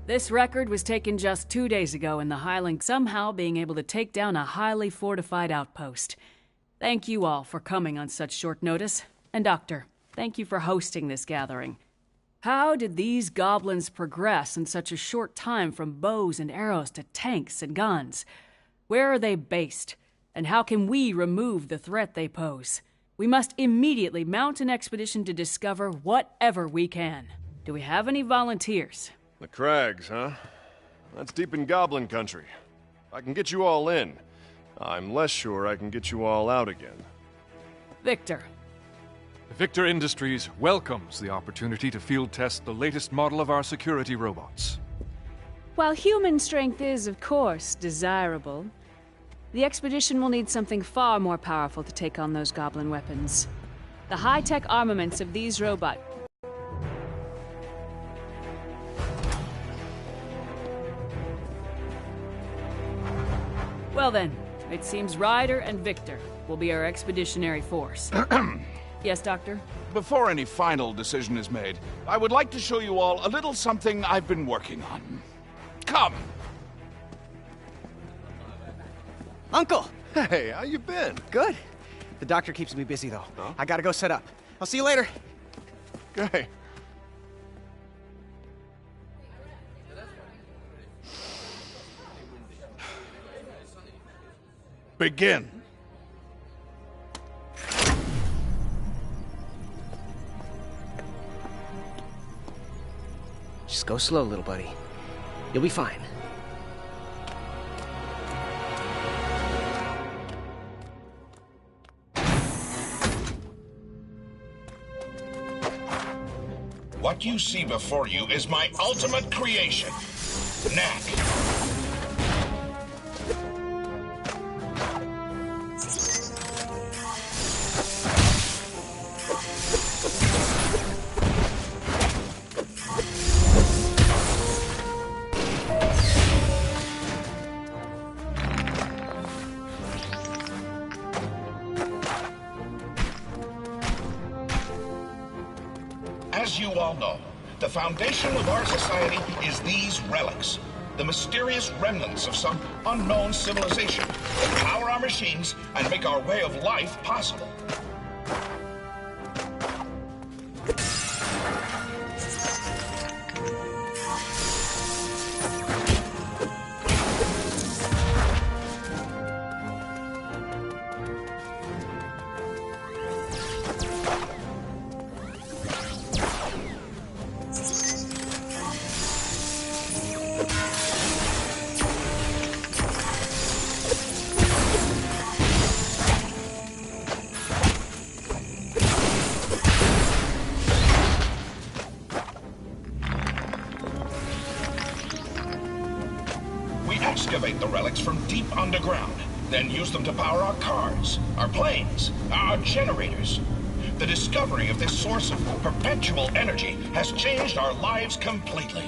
This record was taken just 2 days ago in the Highlands, somehow being able to take down a highly fortified outpost. Thank you all for coming on such short notice. And Doctor, thank you for hosting this gathering. How did these goblins progress in such a short time from bows and arrows to tanks and guns? Where are they based? And how can we remove the threat they pose? We must immediately mount an expedition to discover whatever we can. Do we have any volunteers? The Crags, huh? That's deep in Goblin country. I can get you all in. I'm less sure I can get you all out again. Victor. Victor Industries welcomes the opportunity to field test the latest model of our security robots. While human strength is, of course, desirable, the expedition will need something far more powerful to take on those goblin weapons. The high-tech armaments of these robots. Well then, it seems Ryder and Victor will be our expeditionary force. Yes, Doctor? Before any final decision is made, I would like to show you all a little something I've been working on. Come! Uncle! Hey, how you been? Good. The doctor keeps me busy, though. Huh? I gotta go set up. I'll see you later. Okay. Begin. Just go slow, little buddy. You'll be fine. What you see before you is my ultimate creation, Knack. As you all know, the foundation of our society is these relics, the mysterious remnants of some unknown civilization that power our machines and make our way of life possible. Excavate the relics from deep underground, then use them to power our cars, our planes, our generators. The discovery of this source of perpetual energy has changed our lives completely.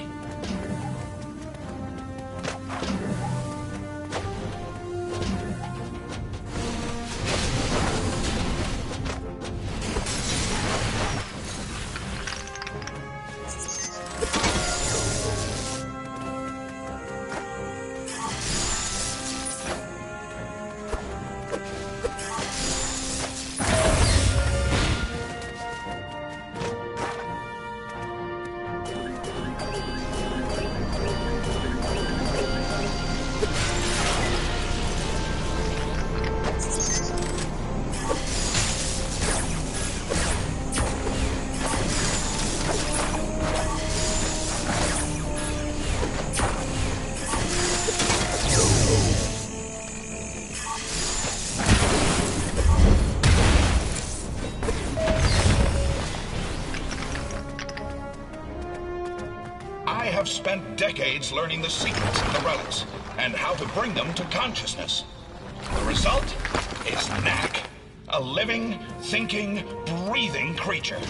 I have spent decades learning the secrets of the relics and how to bring them to consciousness. The result is Knack, a living, thinking, breathing creature.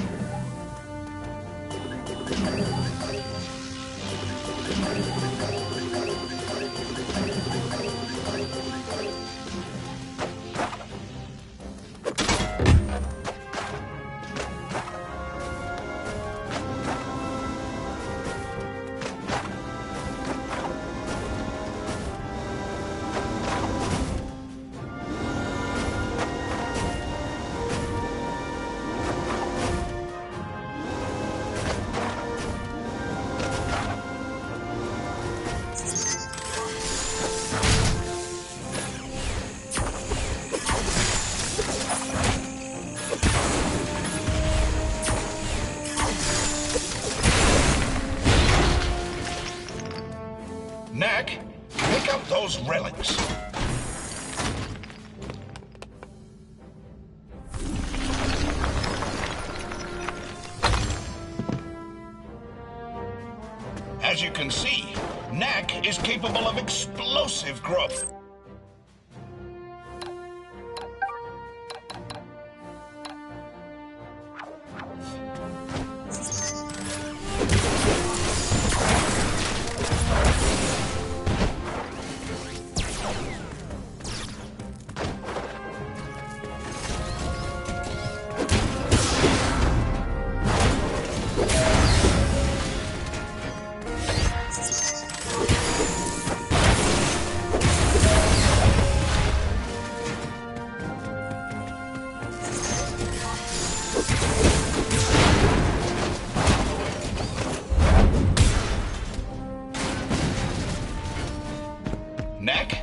relics. As you can see, Knack is capable of explosive growth. Knack,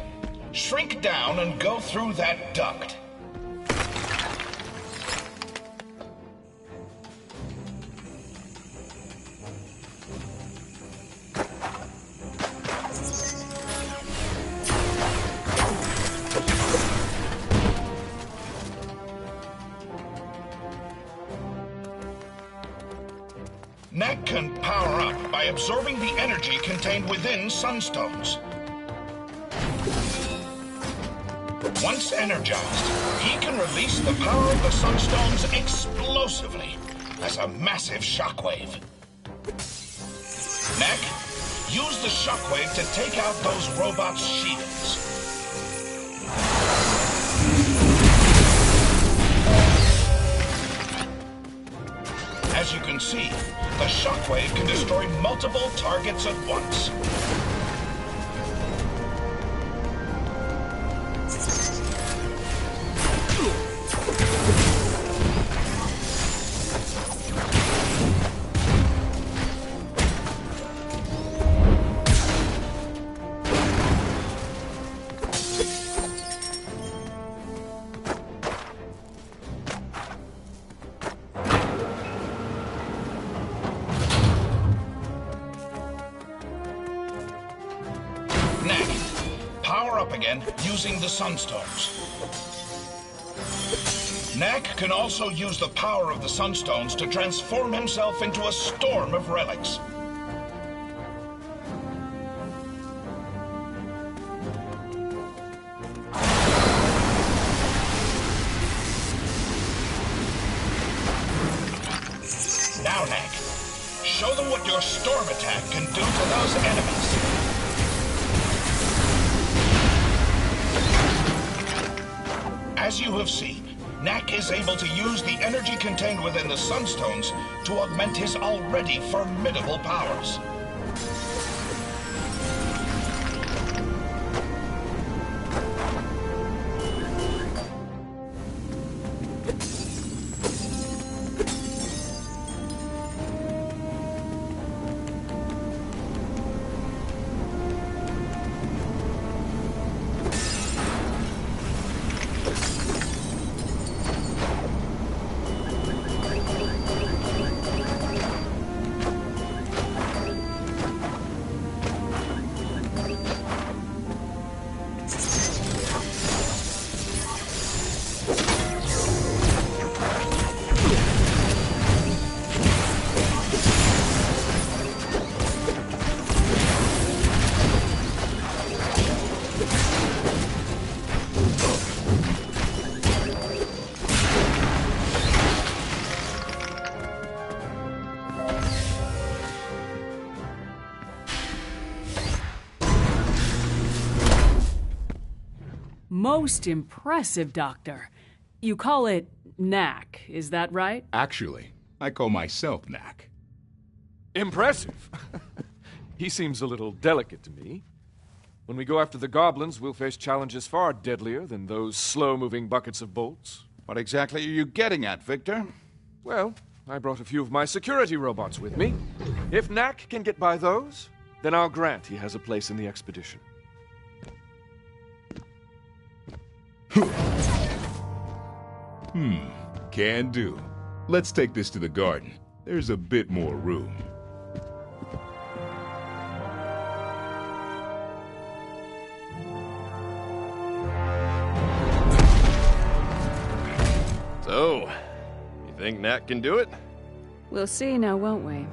shrink down and go through that duct. Knack can power up by absorbing the energy contained within sunstones. Once energized, he can release the power of the sunstones explosively as a massive shockwave. Knack, use the shockwave to take out those robots' shields. As you can see, the shockwave can destroy multiple targets at once. Knack, power up again using the sunstones. Knack can also use the power of the sunstones to transform himself into a storm of relics. Now, Knack, show them what your storm attack can do to those enemies. As you have seen, Knack is able to use the energy contained within the sunstones to augment his already formidable powers. Most impressive, Doctor. You call it Knack, is that right? Actually, I call myself Knack. Impressive! He seems a little delicate to me. When we go after the goblins, we'll face challenges far deadlier than those slow-moving buckets of bolts. What exactly are you getting at, Victor? Well, I brought a few of my security robots with me. If Knack can get by those, then I'll grant he has a place in the expedition. Can do. Let's take this to the garden. There's a bit more room. Think Knack can do it? We'll see now, won't we?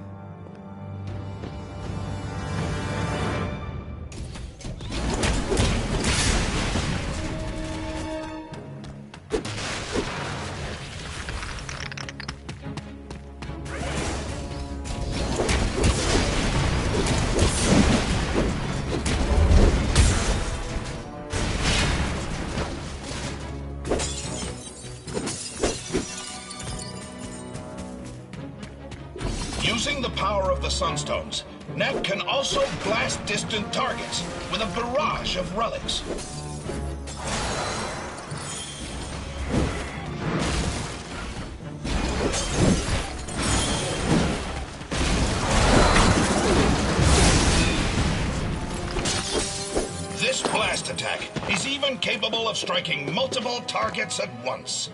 Using the power of the Sunstones, Knack can also blast distant targets with a barrage of relics. This blast attack is even capable of striking multiple targets at once.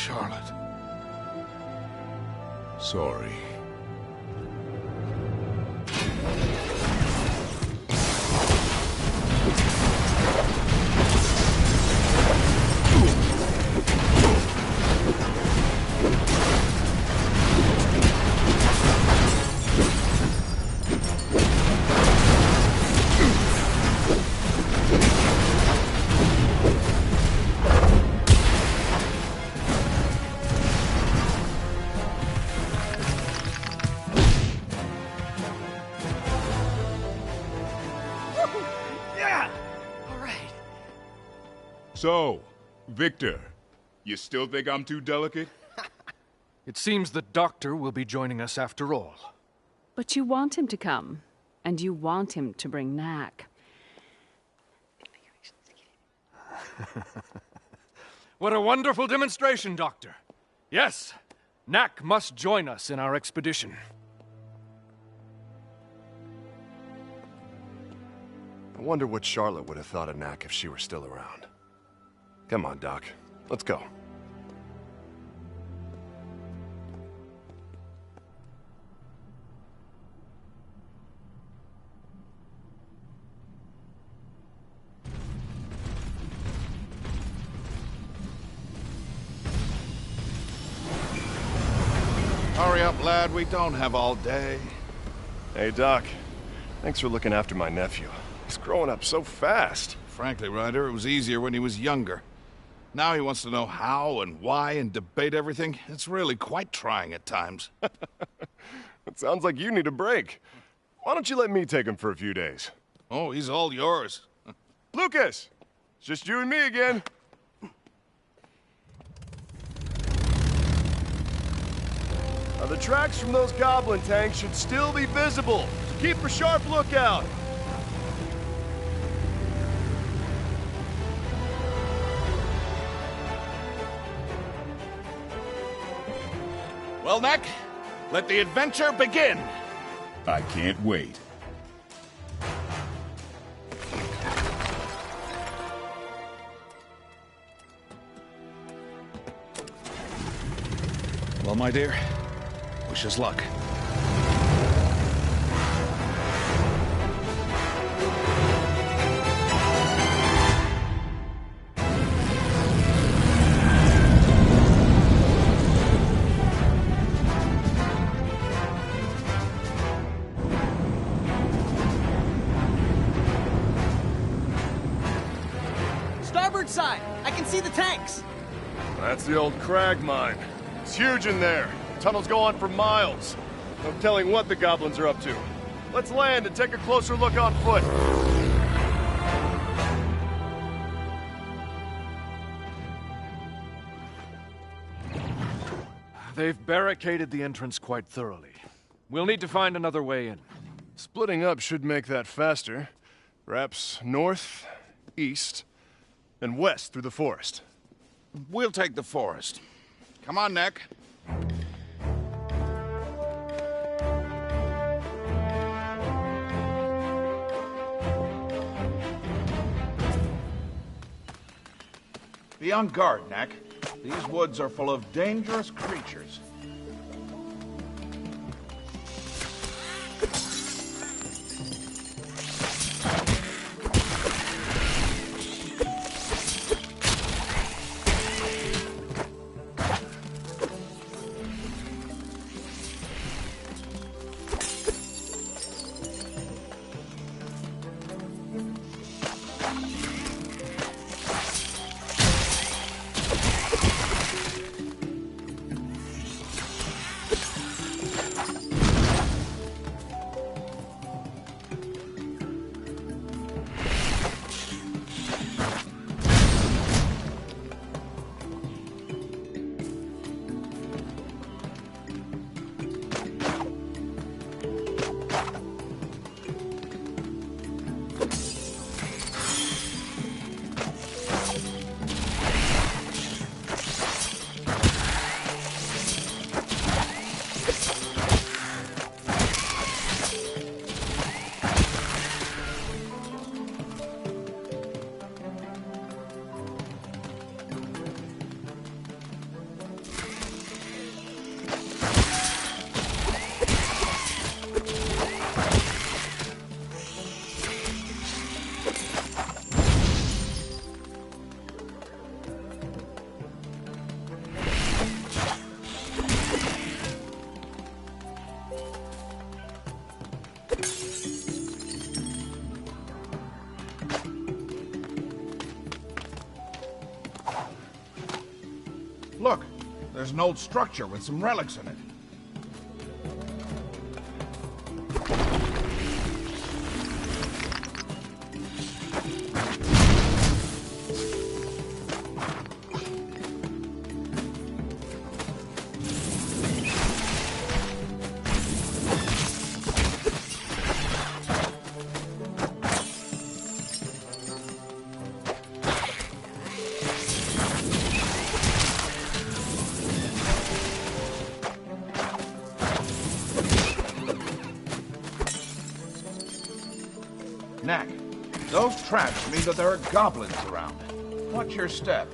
Charlotte. Sorry. So, Victor, you still think I'm too delicate? It seems the doctor will be joining us after all. But you want him to come, and you want him to bring Knack. What a wonderful demonstration, Doctor. Yes, Knack must join us in our expedition. I wonder what Charlotte would have thought of Knack if she were still around. Come on, Doc. Let's go. Hurry up, lad. We don't have all day. Hey, Doc. Thanks for looking after my nephew. He's growing up so fast. Frankly, Ryder, it was easier when he was younger. Now he wants to know how and why and debate everything. It's really quite trying at times. It sounds like you need a break. Why don't you let me take him for a few days? Oh, he's all yours. Lucas! It's just you and me again. Now, the tracks from those goblin tanks should still be visible, so keep a sharp lookout. Well, Knack, let the adventure begin. I can't wait. Well, my dear, wish us luck. Starboard side! I can see the tanks! That's the old crag mine. It's huge in there. Tunnels go on for miles. No telling what the goblins are up to. Let's land and take a closer look on foot. They've barricaded the entrance quite thoroughly. We'll need to find another way in. Splitting up should make that faster. Perhaps north, east, and west through the forest. We'll take the forest. Come on, Knack. Be on guard, Knack. These woods are full of dangerous creatures. There's an old structure with some relics in it. Knack, those traps mean that there are goblins around. Watch your step.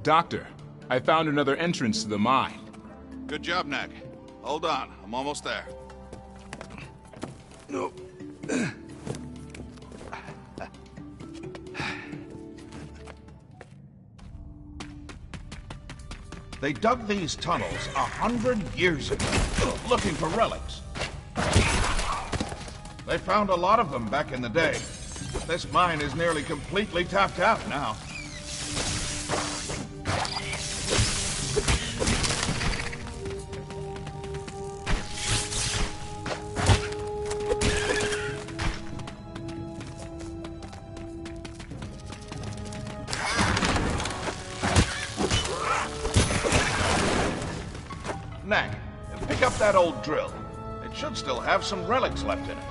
Doctor, I found another entrance to the mine. Good job, Knack. Hold on, I'm almost there. No. They dug these tunnels 100 years ago, looking for relics. They found a lot of them back in the day. This mine is nearly completely tapped out now. Knack, pick up that old drill. It should still have some relics left in it.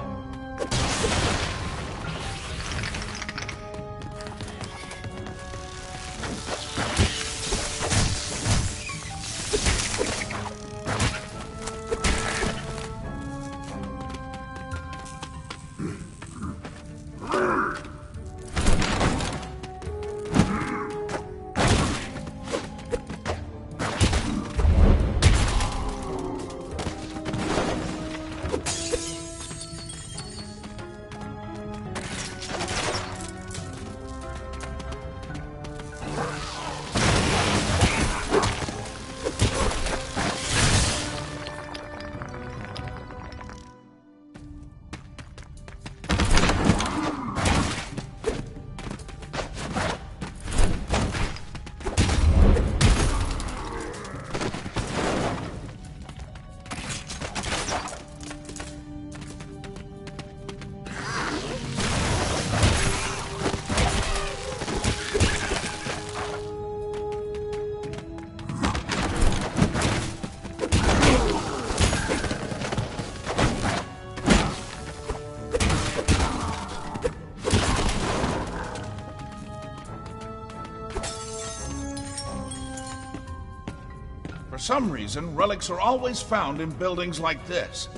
some reason, relics are always found in buildings like this.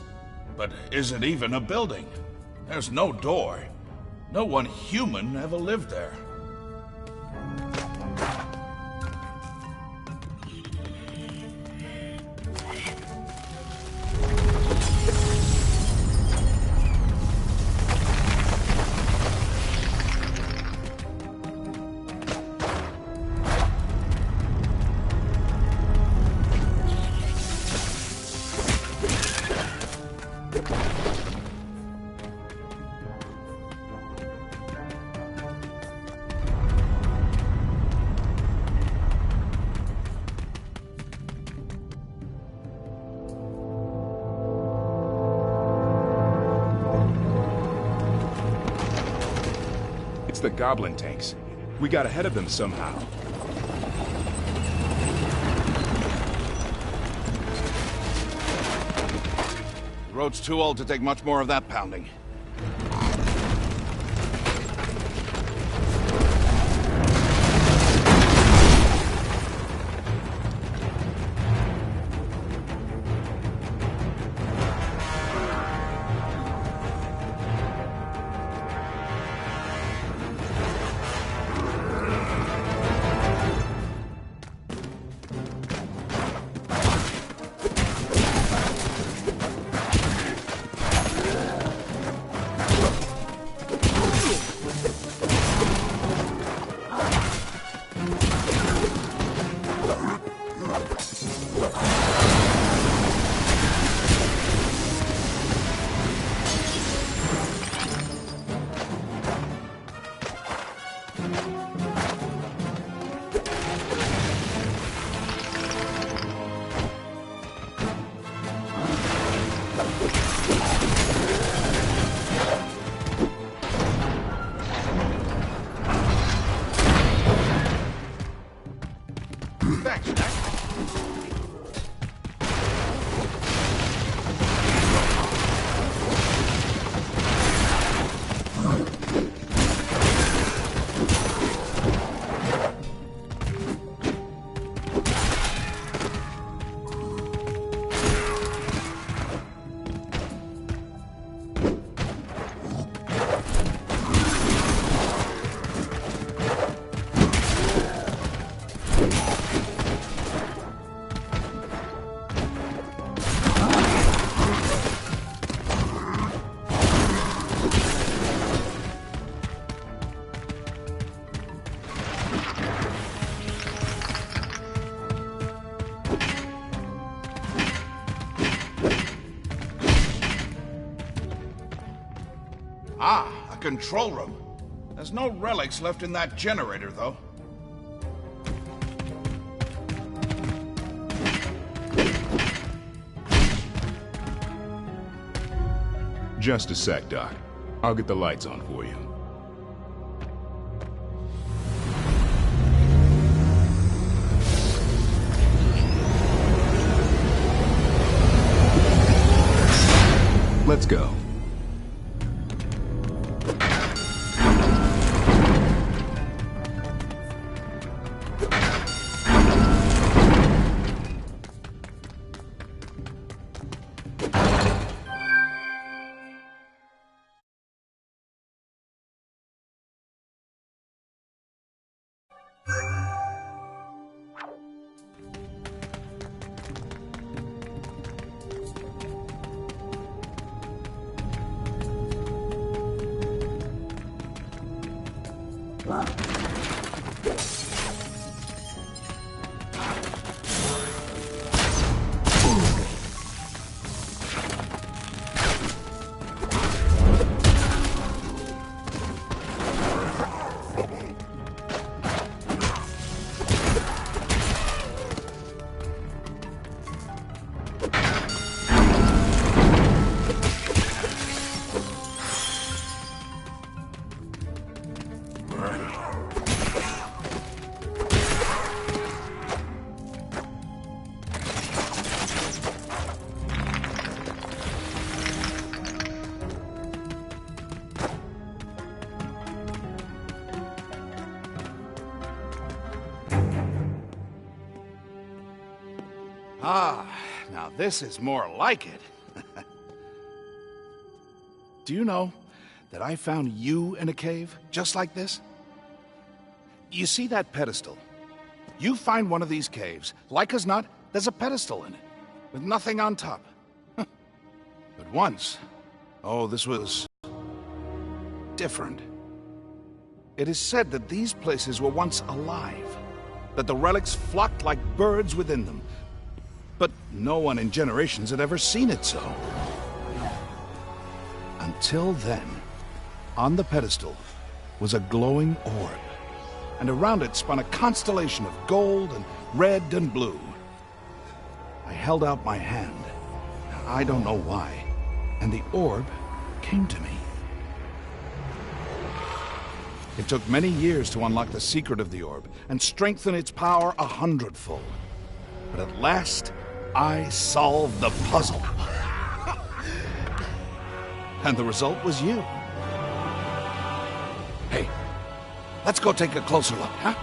But is it even a building? There's no door. No one human ever lived there. The goblin tanks. We got ahead of them somehow. The road's too old to take much more of that pounding. Ah, a control room. There's no relics left in that generator, though. Just a sec, Doc. I'll get the lights on for you. Let's go. Ah, now this is more like it. Do you know that I found you in a cave just like this? You see that pedestal? You find one of these caves, like as not, there's a pedestal in it, with nothing on top. But once, oh, this was different. It is said that these places were once alive, that the relics flocked like birds within them. But no one in generations had ever seen it so. Until then, on the pedestal was a glowing orb, and around it spun a constellation of gold and red and blue. I held out my hand, I don't know why, and the orb came to me. It took many years to unlock the secret of the orb and strengthen its power 100-fold. But at last, I solved the puzzle. And the result was you. Hey, let's go take a closer look, huh?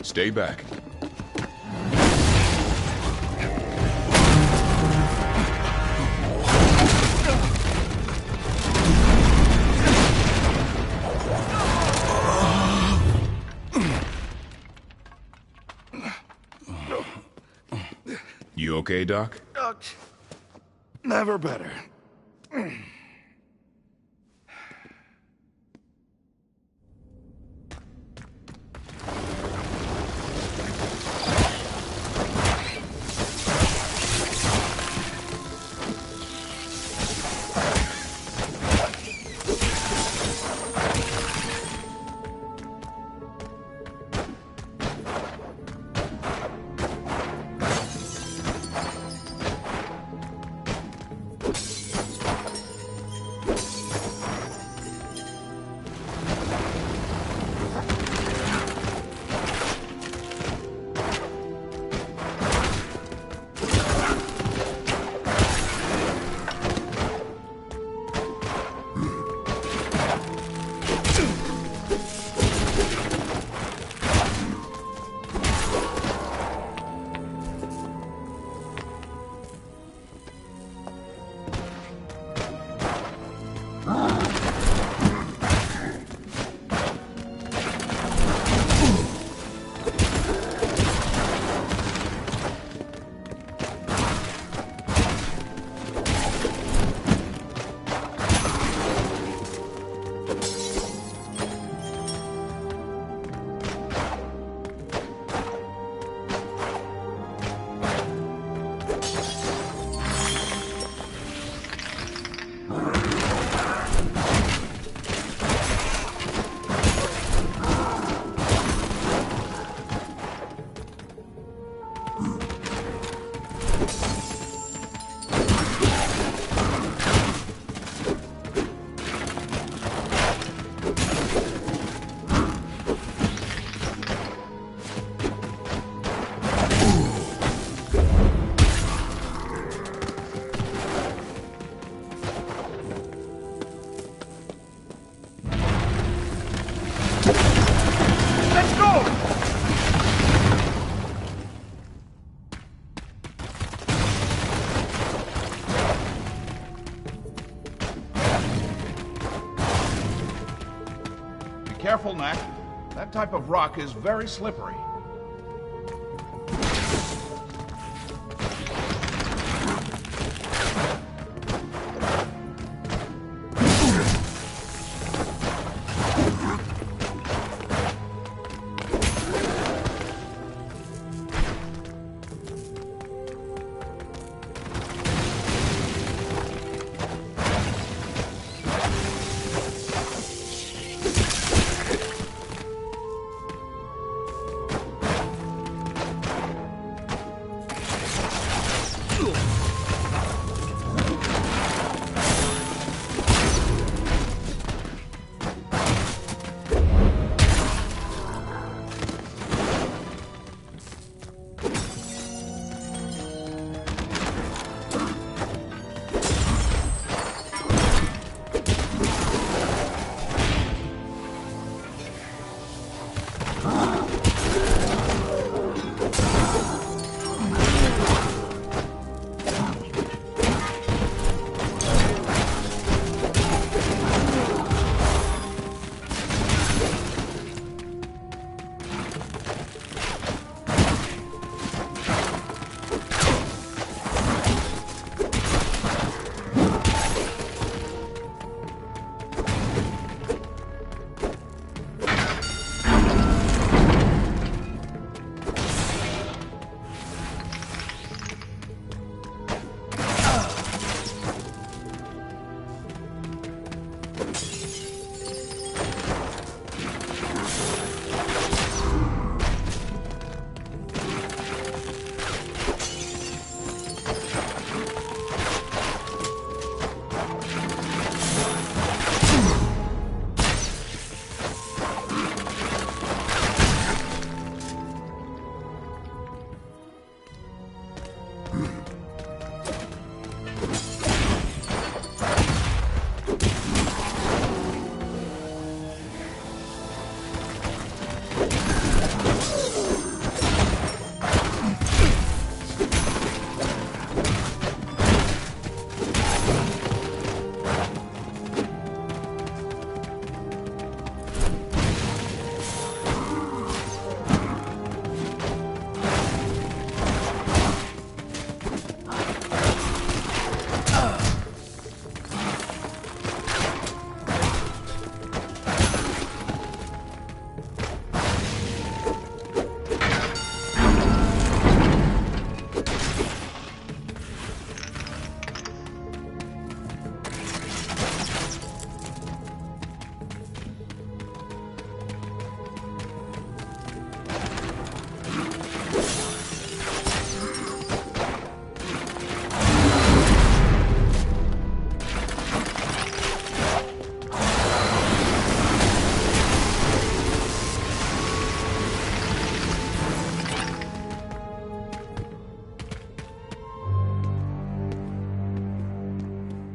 Stay back. You okay, Doc? Never better. Careful, Knack. That type of rock is very slippery.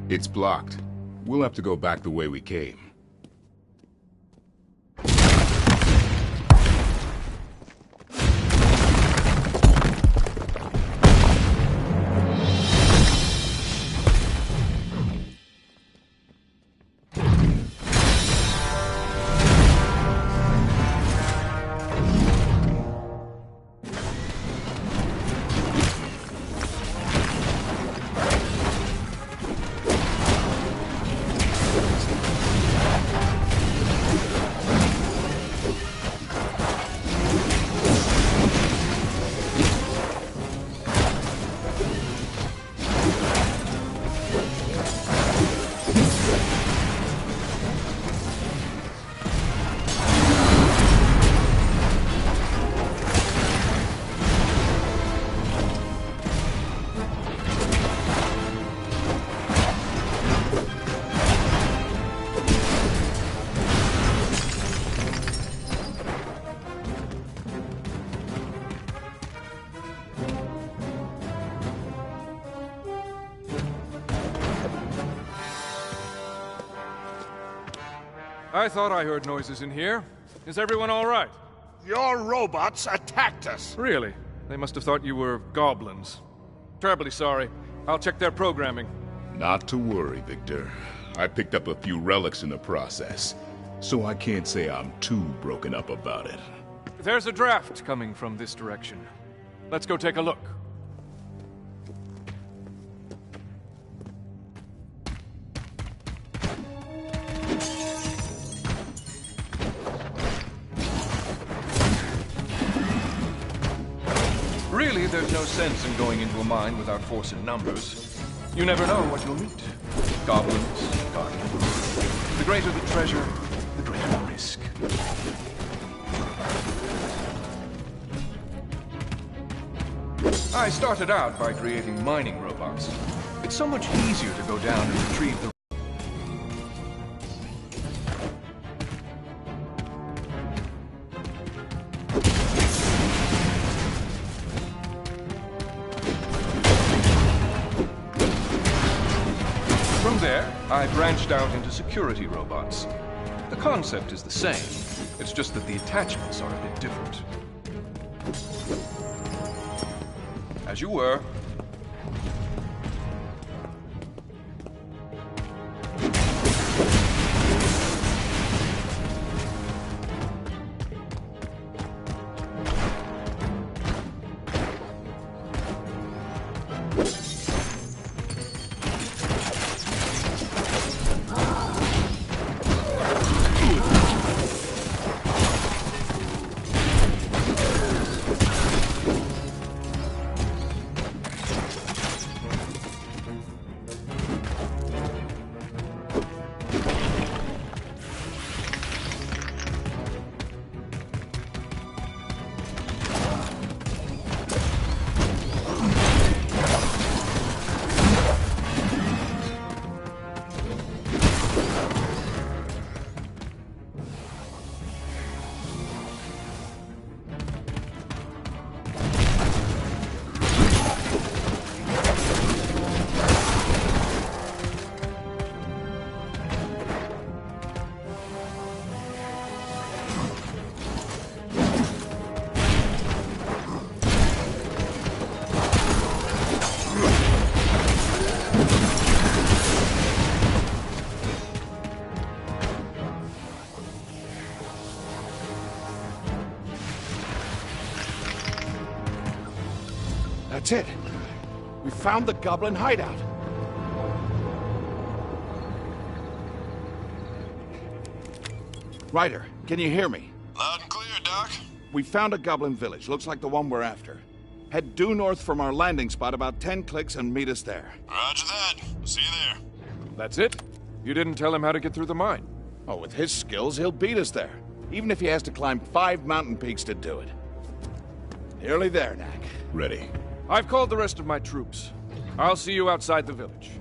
It's blocked. We'll have to go back the way we came. I thought I heard noises in here. Is everyone all right? Your robots attacked us. Really? They must have thought you were goblins. Terribly sorry. I'll check their programming. Not to worry, Victor. I picked up a few relics in the process. so I can't say I'm too broken up about it. There's a draft coming from this direction. Let's go take a look. Really, there's no sense in going into a mine without force in numbers. You never know what you'll meet. Goblins, guardians. The greater the treasure, the greater the risk. I started out by creating mining robots. It's so much easier to go down and retrieve the... From there, I branched out into security robots. The concept is the same. It's just that the attachments are a bit different. As you were. That's it. We found the goblin hideout. Ryder, can you hear me? Loud and clear, Doc. We found a goblin village. Looks like the one we're after. Head due north from our landing spot about 10 clicks and meet us there. Roger that. See you there. That's it? You didn't tell him how to get through the mine. Oh, with his skills, he'll beat us there. Even if he has to climb 5 mountain peaks to do it. Nearly there, Knack. Ready. I've called the rest of my troops. I'll see you outside the village.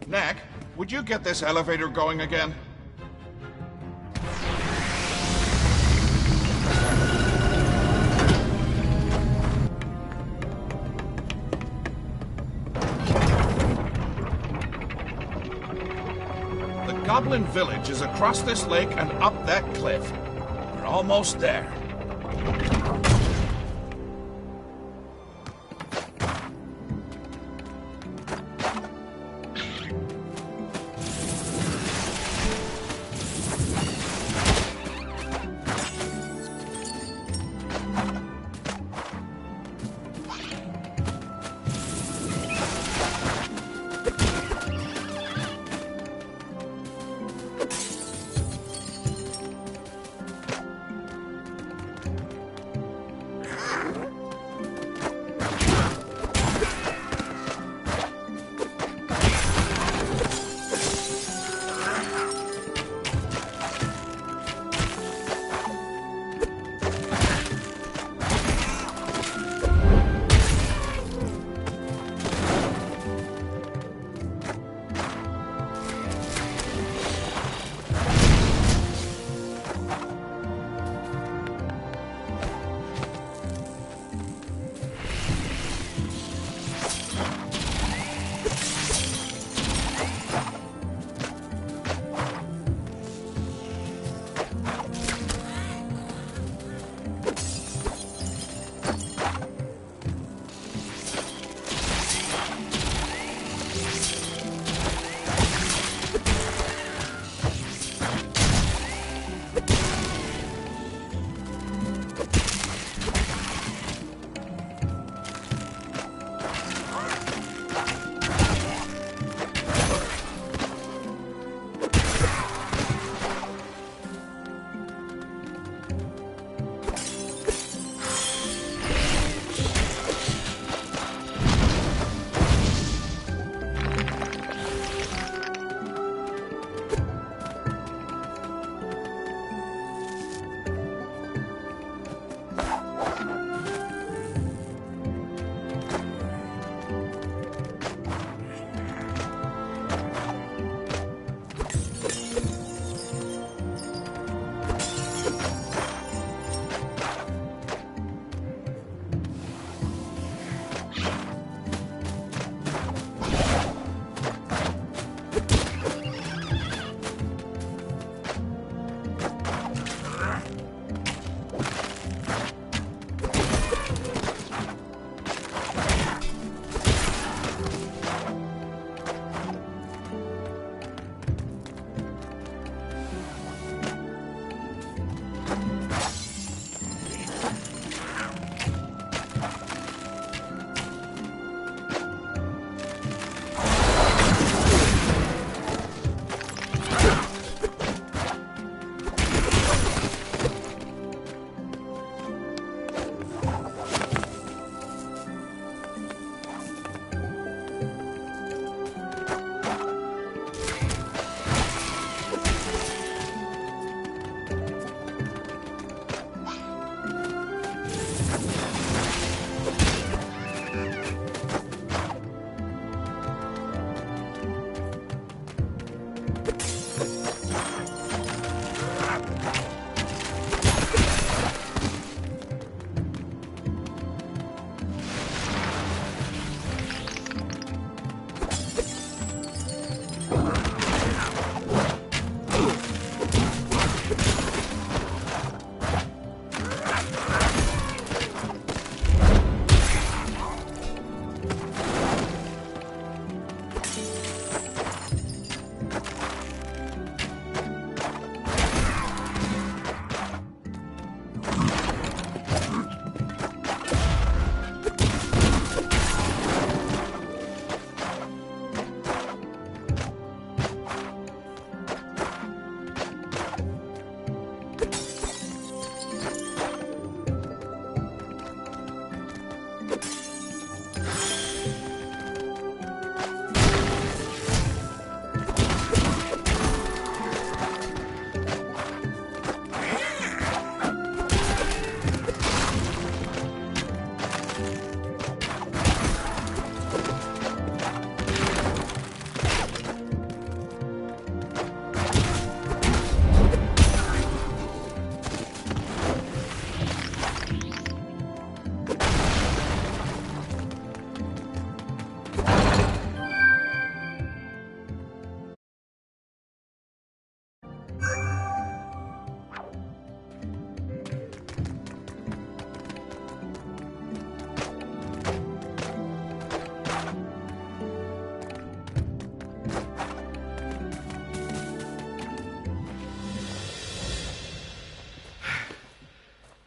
Knack, would you get this elevator going again? The Goblin Village is across this lake and up that cliff. We're almost there.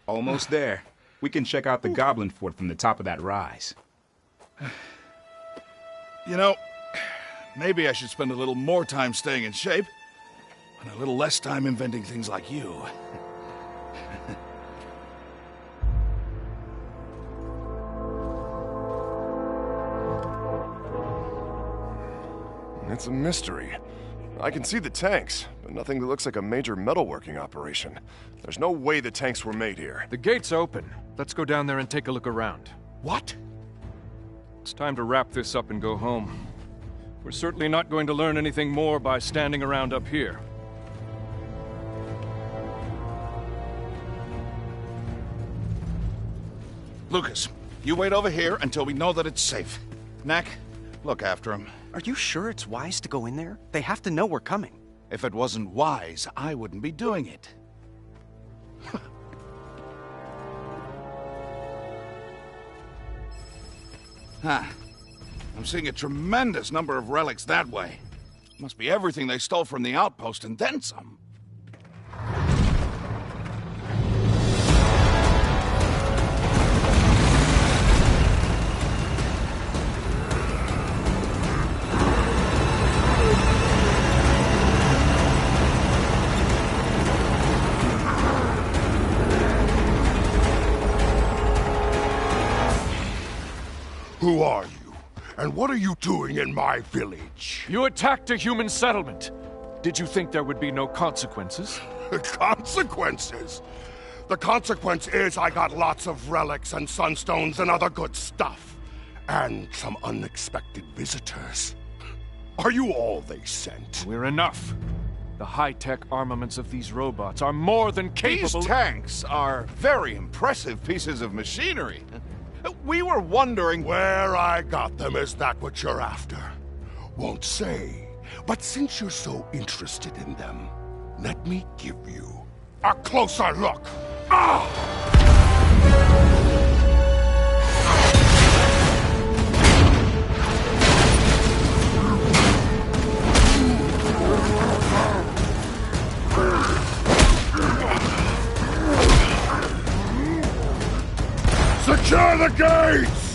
Almost there. We can check out the Goblin Fort from the top of that rise. You know, maybe I should spend a little more time staying in shape, and a little less time inventing things like you. It's a mystery. I can see the tanks, but nothing that looks like a major metalworking operation. There's no way the tanks were made here. The gate's open. Let's go down there and take a look around. What? It's time to wrap this up and go home. We're certainly not going to learn anything more by standing around up here. Lucas, you wait over here until we know that it's safe. Knack, look after him. Are you sure it's wise to go in there? They have to know we're coming. If it wasn't wise, I wouldn't be doing it. I'm seeing a tremendous number of relics that way. Must be everything they stole from the outpost and then some. Who are you? And what are you doing in my village? You attacked a human settlement. Did you think there would be no consequences? Consequences? The consequence is I got lots of relics and sunstones and other good stuff. And some unexpected visitors. Are you all they sent? We're enough. The high-tech armaments of these robots are more than capable... These tanks are very impressive pieces of machinery. We were wondering... Where I got them, is that what you're after? Won't say. But since you're so interested in them, let me give you a closer look. Secure the gates!